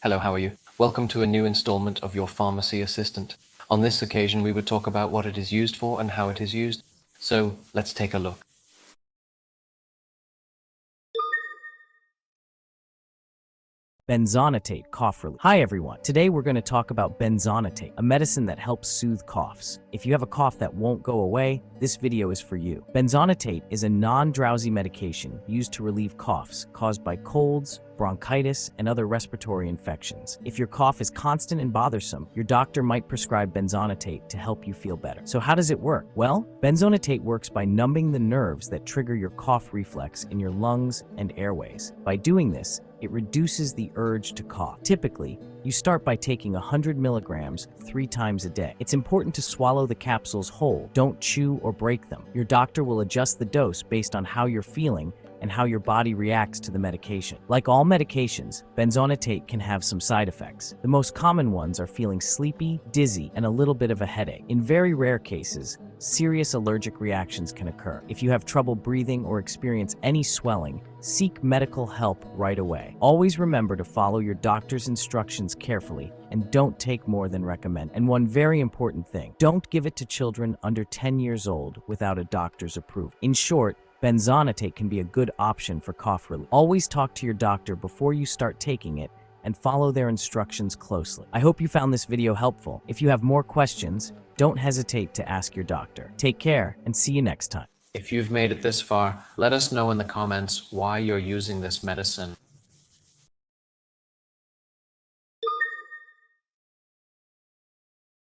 Hello, how are you? Welcome to a new installment of your Pharmacy Assistant. On this occasion, we would talk about what it is used for and how it is used. So let's take a look. Benzonatate cough relief. Hi everyone. Today we're going to talk about benzonatate, a medicine that helps soothe coughs. If you have a cough that won't go away, this video is for you. Benzonatate is a non-drowsy medication used to relieve coughs caused by colds, bronchitis, and other respiratory infections. If your cough is constant and bothersome, your doctor might prescribe benzonatate to help you feel better. So how does it work? Well, benzonatate works by numbing the nerves that trigger your cough reflex in your lungs and airways. By doing this, it reduces the urge to cough. Typically, you start by taking 100 milligrams 3 times a day. It's important to swallow the capsules whole. Don't chew or break them. Your doctor will adjust the dose based on how you're feeling and how your body reacts to the medication. Like all medications, benzonatate can have some side effects. The most common ones are feeling sleepy, dizzy, and a little bit of a headache. In very rare cases, serious allergic reactions can occur. If you have trouble breathing or experience any swelling, seek medical help right away. Always remember to follow your doctor's instructions carefully and don't take more than recommended. And one very important thing, don't give it to children under 10 years old without a doctor's approval. In short, benzonatate can be a good option for cough relief. Always talk to your doctor before you start taking it and follow their instructions closely. I hope you found this video helpful. If you have more questions, don't hesitate to ask your doctor. Take care and see you next time. If you've made it this far, let us know in the comments why you're using this medicine.